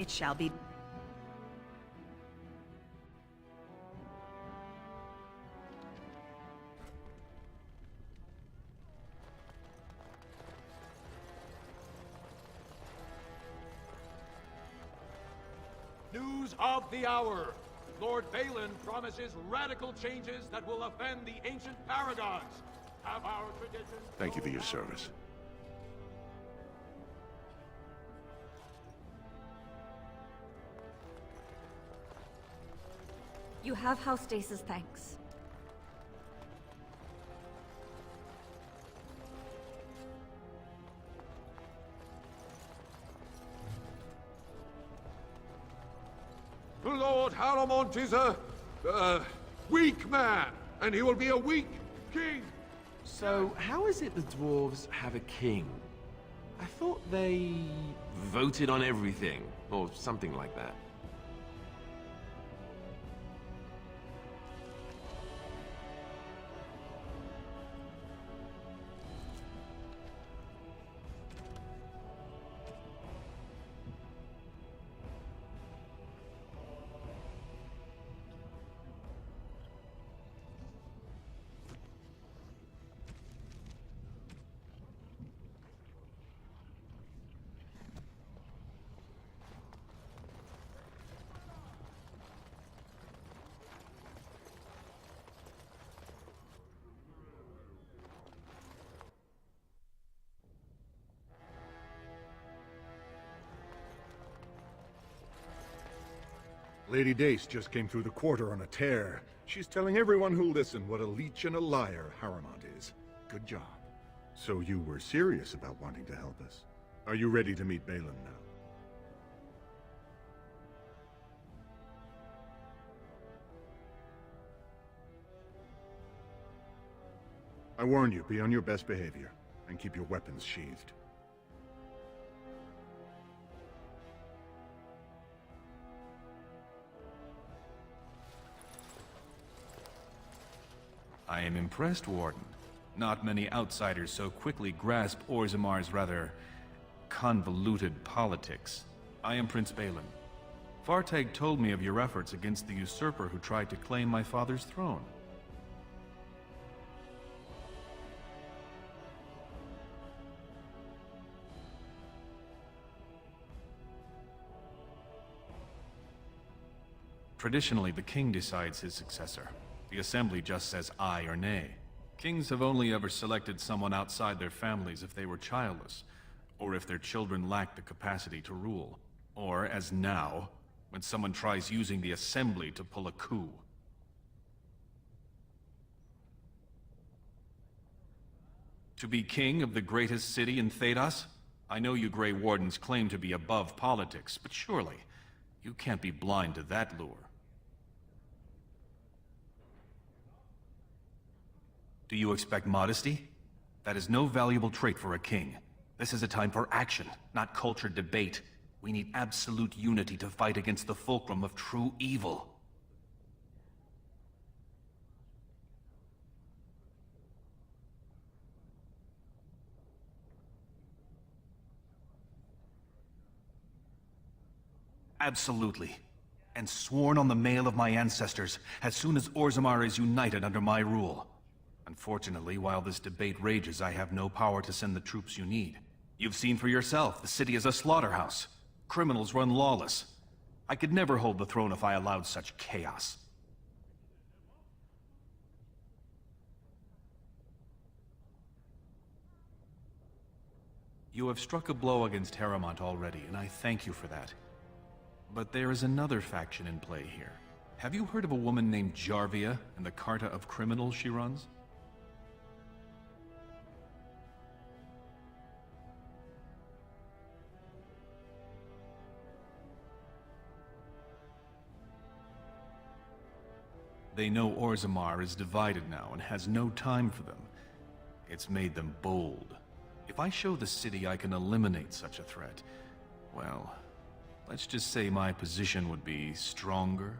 It shall be. News of the hour. Lord Balin promises radical changes that will offend the ancient paragons. Have our traditions... Thank you for your service. You have House Dace's thanks. Lord Haramont is a weak man, and he will be a weak king. So, how is it the dwarves have a king? I thought they voted on everything, or something like that. Lady Dace just came through the quarter on a tear. She's telling everyone who'll listen what a leech and a liar Haramont is. Good job. So you were serious about wanting to help us. Are you ready to meet Balin now? I warn you, be on your best behavior, and keep your weapons sheathed. I am impressed, Warden. Not many outsiders so quickly grasp Orzammar's rather convoluted politics. I am Prince Balin. Fartag told me of your efforts against the usurper who tried to claim my father's throne. Traditionally, the king decides his successor. The Assembly just says aye or nay. Kings have only ever selected someone outside their families if they were childless, or if their children lacked the capacity to rule. Or, as now, when someone tries using the Assembly to pull a coup. To be king of the greatest city in Thedas? I know you Grey Wardens claim to be above politics, but surely, you can't be blind to that lure. Do you expect modesty? That is no valuable trait for a king. This is a time for action, not cultured debate. We need absolute unity to fight against the fulcrum of true evil. Absolutely. And sworn on the mail of my ancestors, as soon as Orzammar is united under my rule. Unfortunately, while this debate rages, I have no power to send the troops you need. You've seen for yourself, the city is a slaughterhouse. Criminals run lawless. I could never hold the throne if I allowed such chaos. You have struck a blow against Haramont already, and I thank you for that. But there is another faction in play here. Have you heard of a woman named Jarvia and the Carta of Criminals she runs? They know Orzammar is divided now and has no time for them. It's made them bold. If I show the city I can eliminate such a threat, well, let's just say my position would be stronger.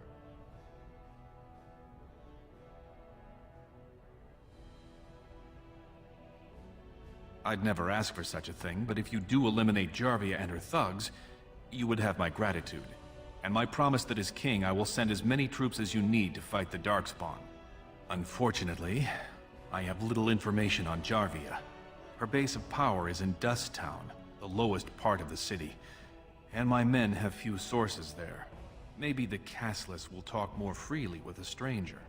I'd never ask for such a thing, but if you do eliminate Jarvia and her thugs, you would have my gratitude. And my promise that as king, I will send as many troops as you need to fight the Darkspawn. Unfortunately, I have little information on Jarvia. Her base of power is in Dust Town, the lowest part of the city, and my men have few sources there. Maybe the castless will talk more freely with a stranger.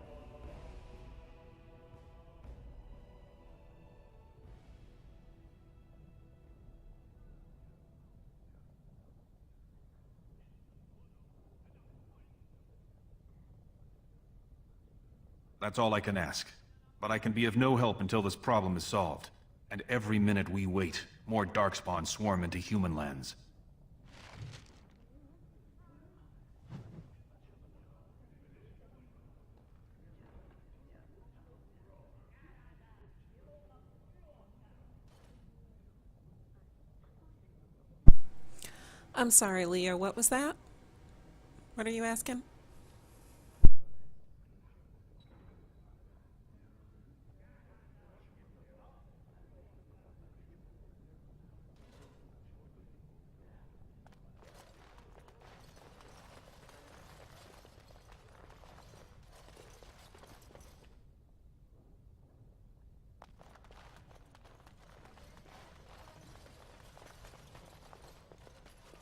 That's all I can ask. But I can be of no help until this problem is solved. And every minute we wait, more Darkspawn swarm into human lands. I'm sorry, Leo, what was that? What are you asking?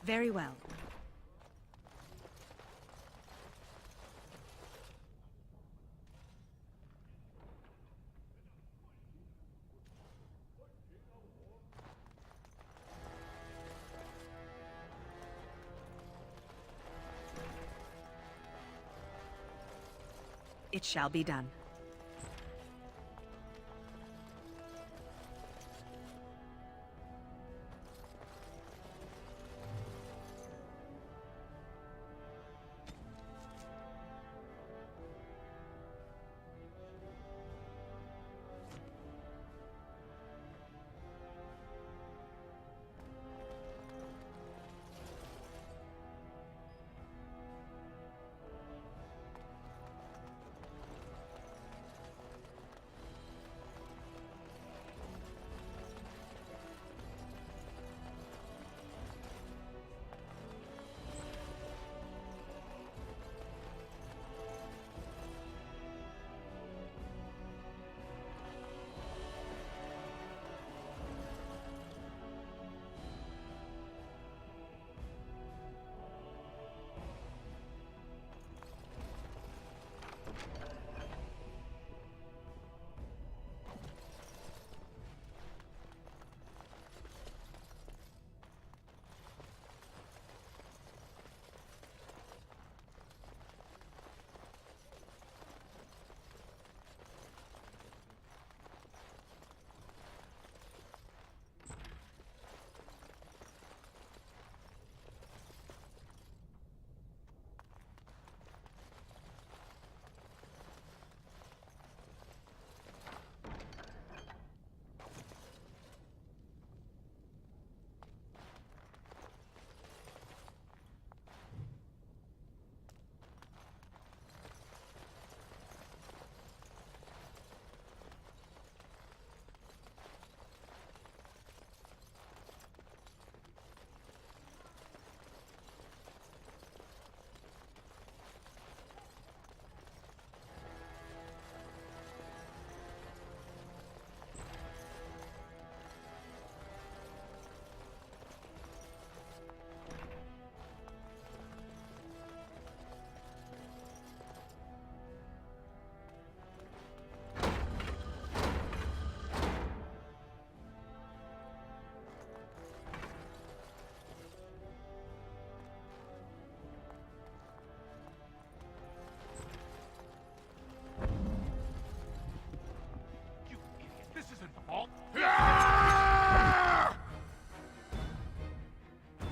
Very well. It shall be done.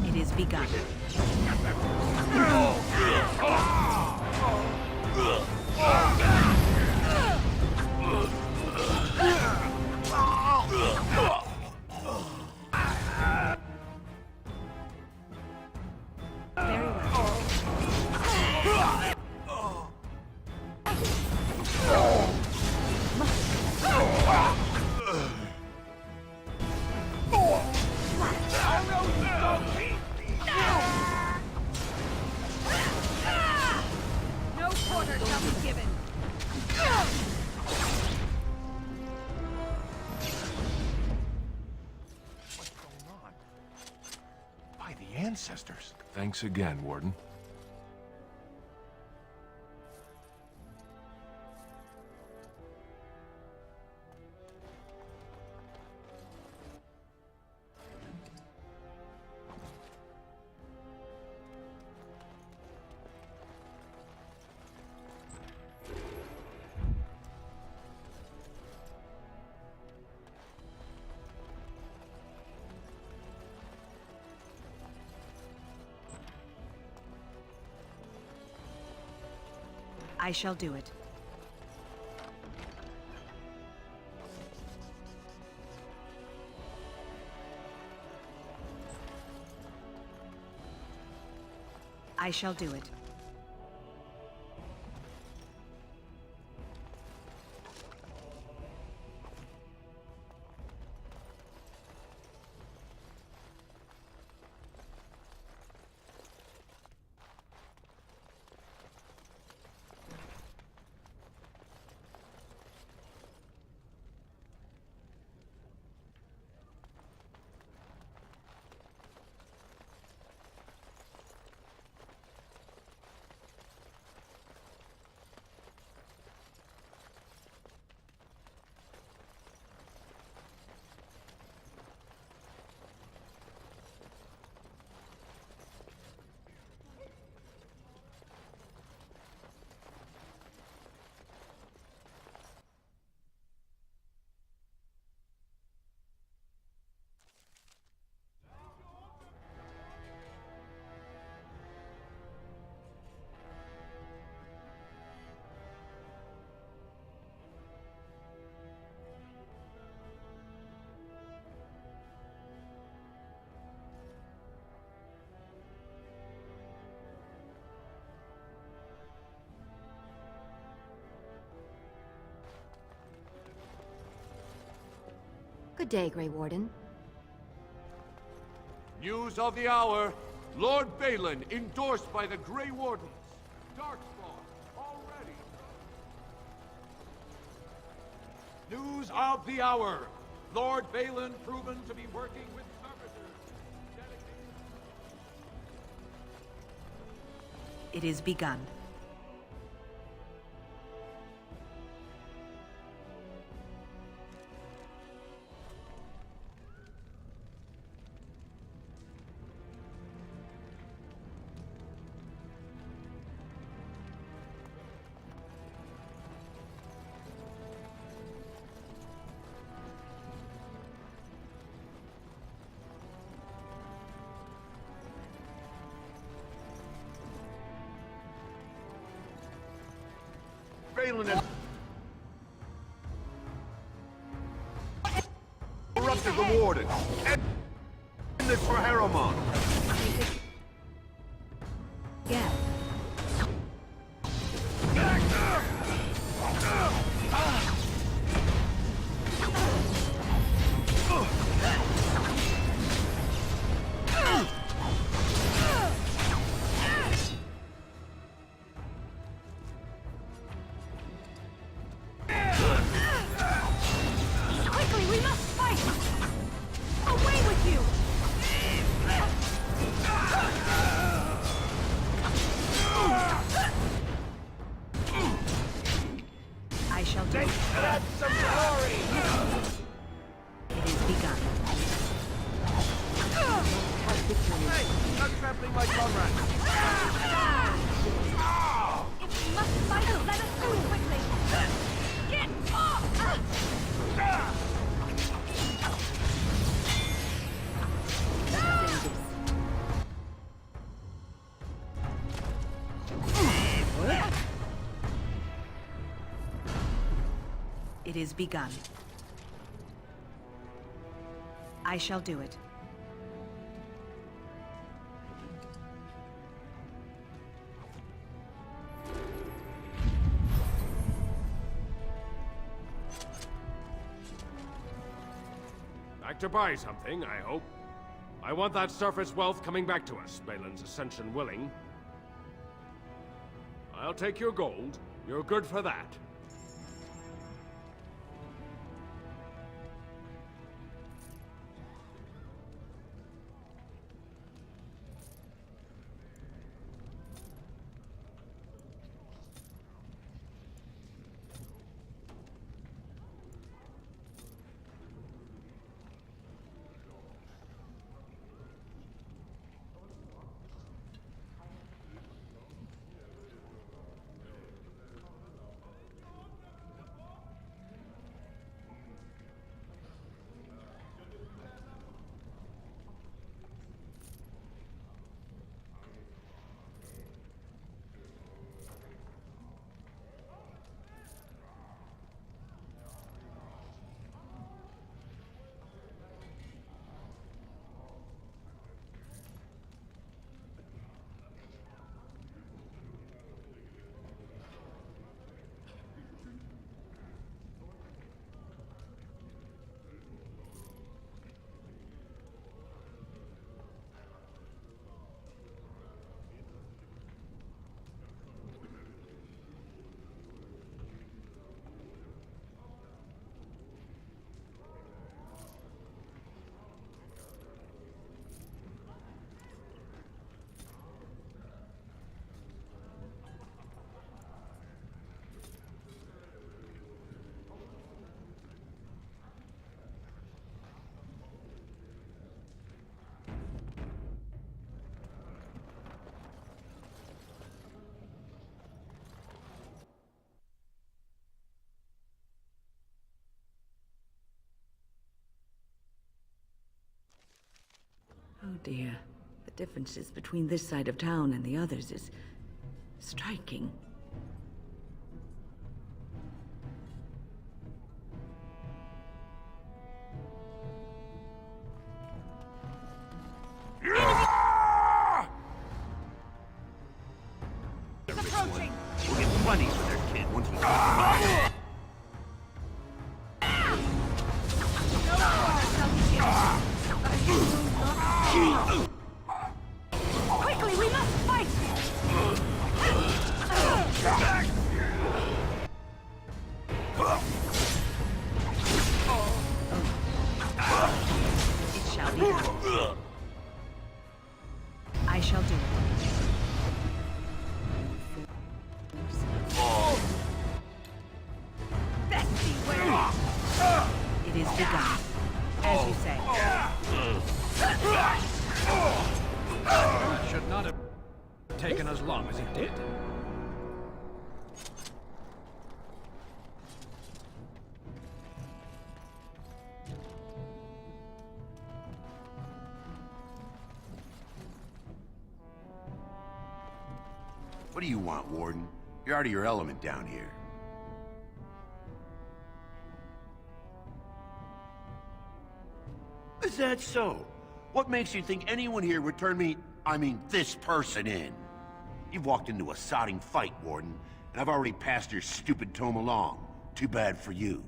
It is begun. Very well. ancestors. Thanks again, Warden. I shall do it. I shall do it. Good day, Grey Warden. News of the hour. Lord Balin endorsed by the Grey Wardens. Darkspawn already. News of the hour. Lord Balin proven to be working with servitors. It is begun. Balin has interrupted the Warden. End this for Harriman. Yeah. Quickly, we must fight! Away with you! I shall do it. Some glory. It is begun. Hey, not trampling my comrade. If we must fight, let us move quickly! Get off! It is begun. I shall do it. Back to buy something, I hope. I want that surface wealth coming back to us, Balin's ascension willing. I'll take your gold. You're good for that. dear. The differences between this side of town and the others is striking. He's approaching! We'll get plenty for their kid once we... No corner shall be given. Quickly, we must fight! It shall be done. I shall do it. Best beware! It is begun. As you say. Should not have taken as long as it did. What do you want, Warden? You're out of your element down here. Is that so? What makes you think anyone here would turn me, this person in? You've walked into a sodding fight, Warden, and I've already passed your stupid tome along. Too bad for you.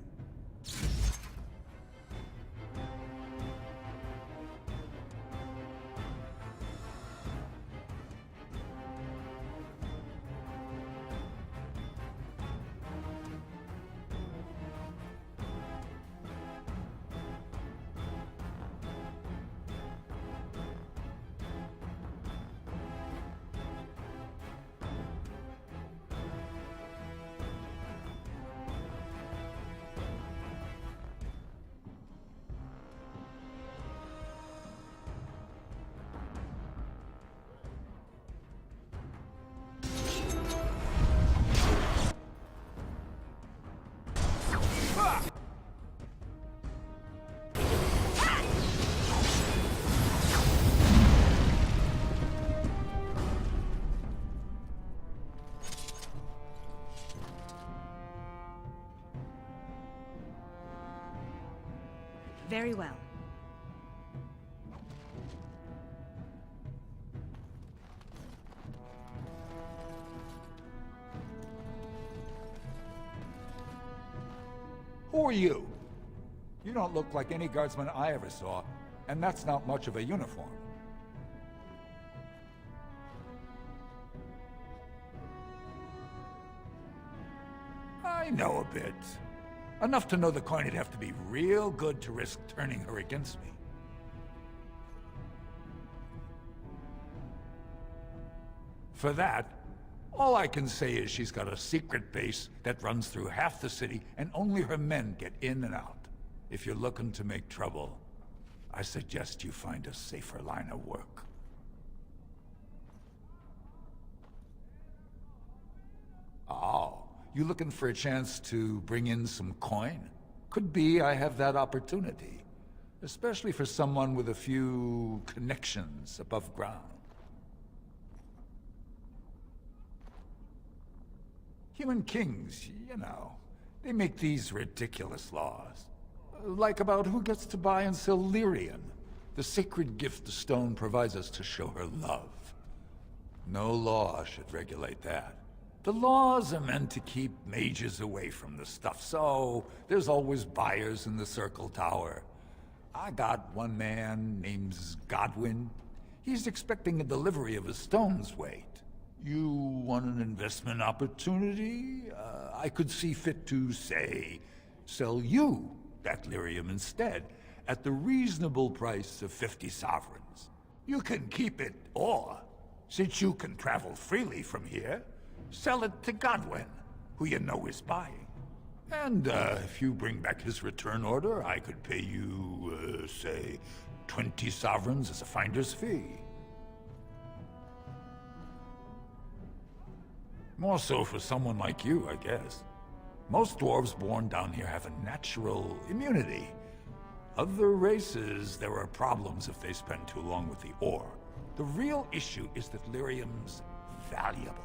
Very well. Who are you? You don't look like any guardsman I ever saw, and that's not much of a uniform. I know a bit. Enough to know the coin would have to be real good to risk turning her against me. For that, all I can say is she's got a secret base that runs through half the city, and only her men get in and out. If you're looking to make trouble, I suggest you find a safer line of work. Oh, you looking for a chance to bring in some coin? Could be I have that opportunity. Especially for someone with a few connections above ground. Human kings, you know, they make these ridiculous laws. Like about who gets to buy and sell lyrium, the sacred gift the stone provides us to show her love. No law should regulate that. The laws are meant to keep mages away from the stuff, so there's always buyers in the Circle Tower. I got one man named Godwin. He's expecting a delivery of a stone's weight. You want an investment opportunity? I could see fit to, say, sell you that lyrium instead, at the reasonable price of 50 sovereigns. You can keep it, or, since you can travel freely from here, sell it to Godwin, who you know is buying. And if you bring back his return order, I could pay you, say, 20 sovereigns as a finder's fee. More so for someone like you, I guess. Most dwarves born down here have a natural immunity. Other races, there are problems if they spend too long with the ore. The real issue is that lyrium's valuable.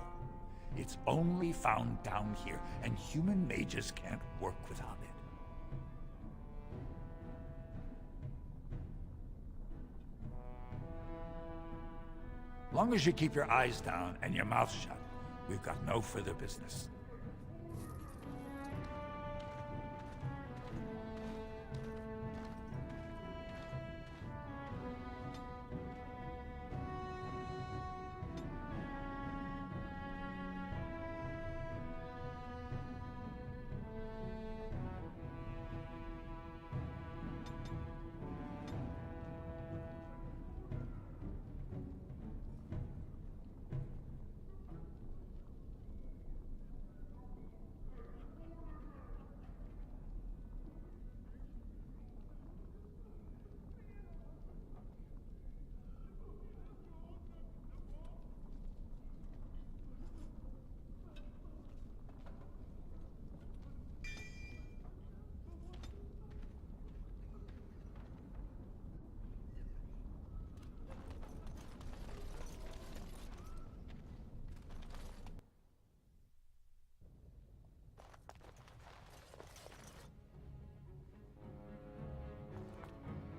It's only found down here, and human mages can't work without it. Long as you keep your eyes down and your mouth shut, we've got no further business.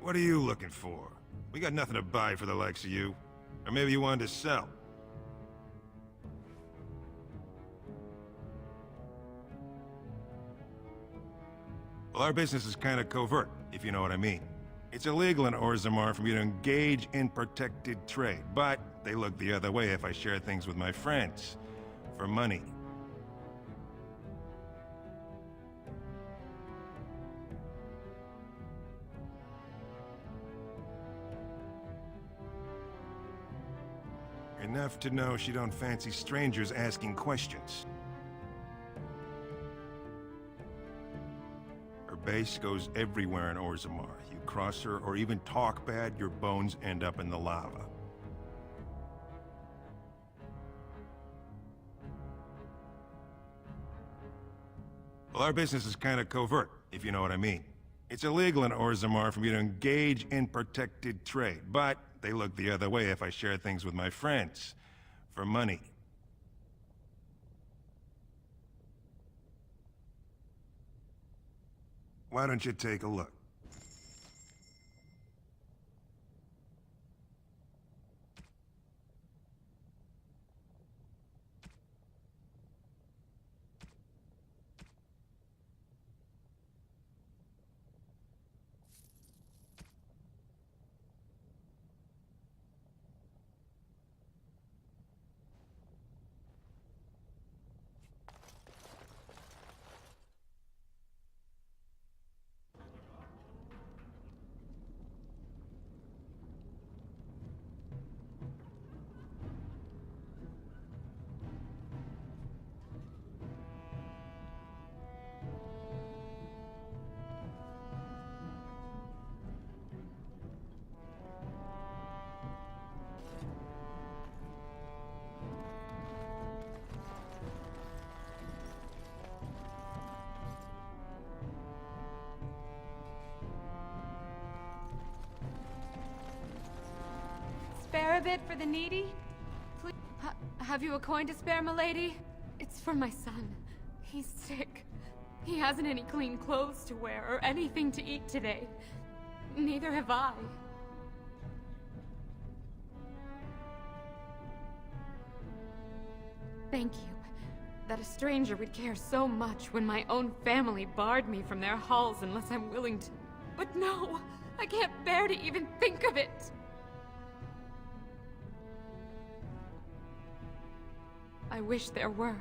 What are you looking for? We got nothing to buy for the likes of you. Or maybe you wanted to sell. Well, our business is kind of covert, if you know what I mean. It's illegal in Orzammar for me to engage in protected trade, but they look the other way if I share things with my friends. For money. Enough to know she don't fancy strangers asking questions. Her base goes everywhere in Orzammar. You cross her or even talk bad, your bones end up in the lava. Well, our business is kind of covert, if you know what I mean. It's illegal in Orzammar for me to engage in protected trade, but they look the other way if I share things with my friends. For money. Why don't you take a look? Spare a bit for the needy? Please. Have you a coin to spare, milady? It's for my son. He's sick. He hasn't any clean clothes to wear or anything to eat today. Neither have I. Thank you. That a stranger would care so much when my own family barred me from their halls unless I'm willing to. But no! I can't bear to even think of it! I wish there were.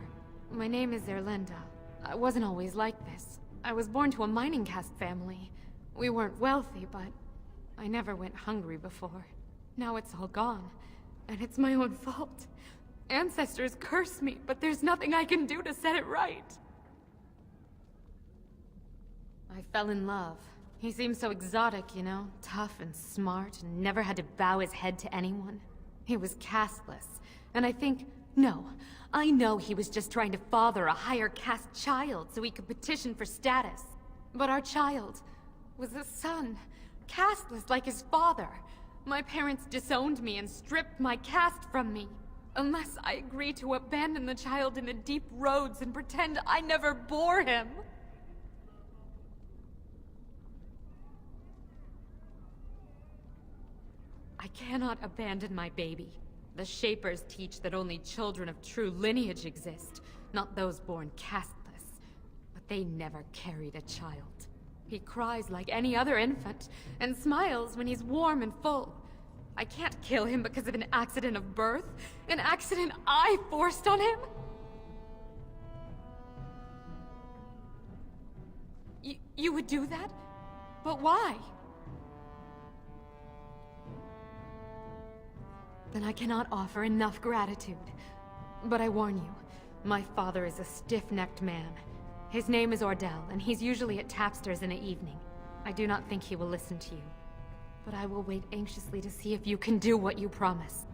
My name is Erlenda. I wasn't always like this. I was born to a mining caste family. We weren't wealthy, but I never went hungry before. Now it's all gone, and it's my own fault. Ancestors curse me, but there's nothing I can do to set it right. I fell in love. He seemed so exotic, you know? Tough and smart, and never had to bow his head to anyone. He was casteless, and I know he was just trying to father a higher caste child so he could petition for status. But our child was a son, casteless like his father. My parents disowned me and stripped my caste from me. Unless I agree to abandon the child in the deep roads and pretend I never bore him. I cannot abandon my baby. The Shapers teach that only children of true lineage exist, not those born casteless. But they never carried a child. He cries like any other infant, and smiles when he's warm and full. I can't kill him because of an accident of birth, an accident I forced on him. You would do that? But why? Then I cannot offer enough gratitude. But I warn you, my father is a stiff-necked man. His name is Ordell, and he's usually at Tapster's in the evening. I do not think he will listen to you. But I will wait anxiously to see if you can do what you promise.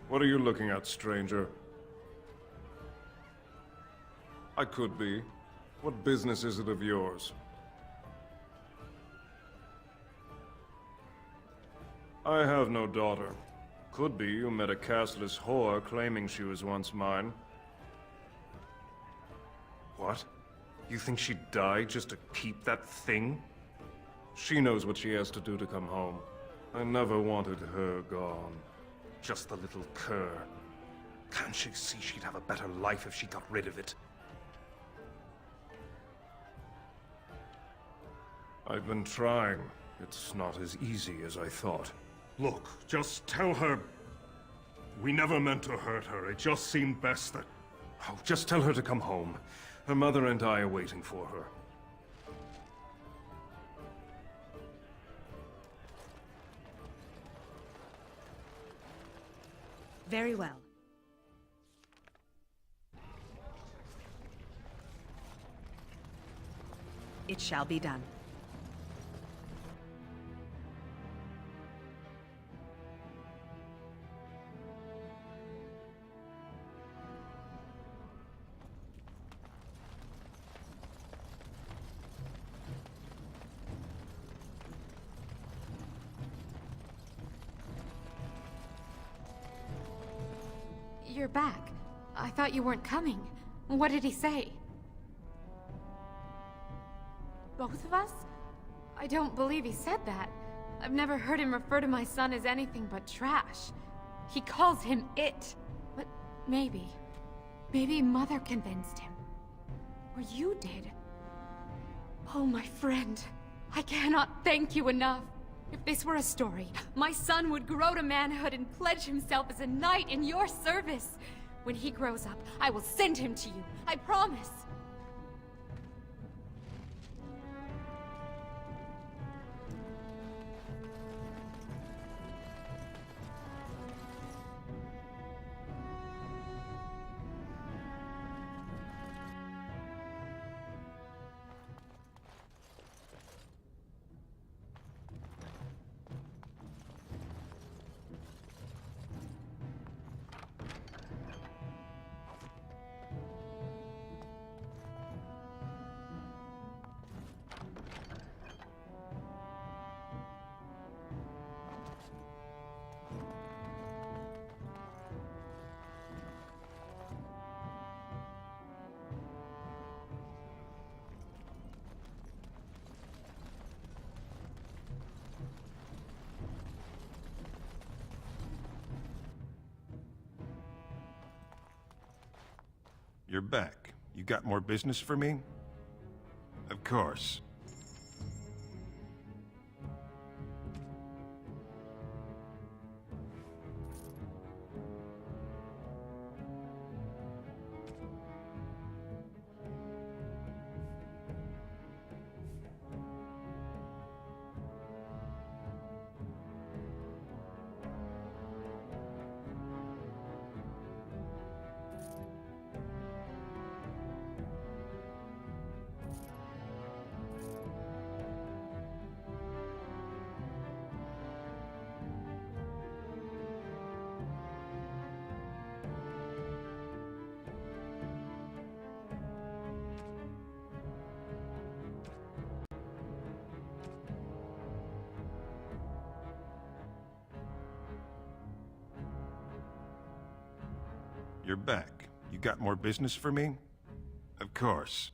What are you looking at, stranger? I could be. What business is it of yours? I have no daughter. Could be you met a casteless whore claiming she was once mine. What? You think she'd die just to keep that thing? She knows what she has to do to come home. I never wanted her gone. Just the little cur. Can't she see she'd have a better life if she got rid of it? I've been trying. It's not as easy as I thought. Look, just tell her... We never meant to hurt her. It just seemed best that... Oh, just tell her to come home. Her mother and I are waiting for her. Very well. It shall be done. You're back. I thought you weren't coming. What did he say? Both of us? I don't believe he said that. I've never heard him refer to my son as anything but trash. He calls him it. But maybe... maybe Mother convinced him. Or you did. Oh, my friend. I cannot thank you enough. If this were a story, my son would grow to manhood and pledge himself as a knight in your service. When he grows up, I will send him to you. I promise. You're back. You got more business for me? Of course. you're back. You got more business for me? Of course.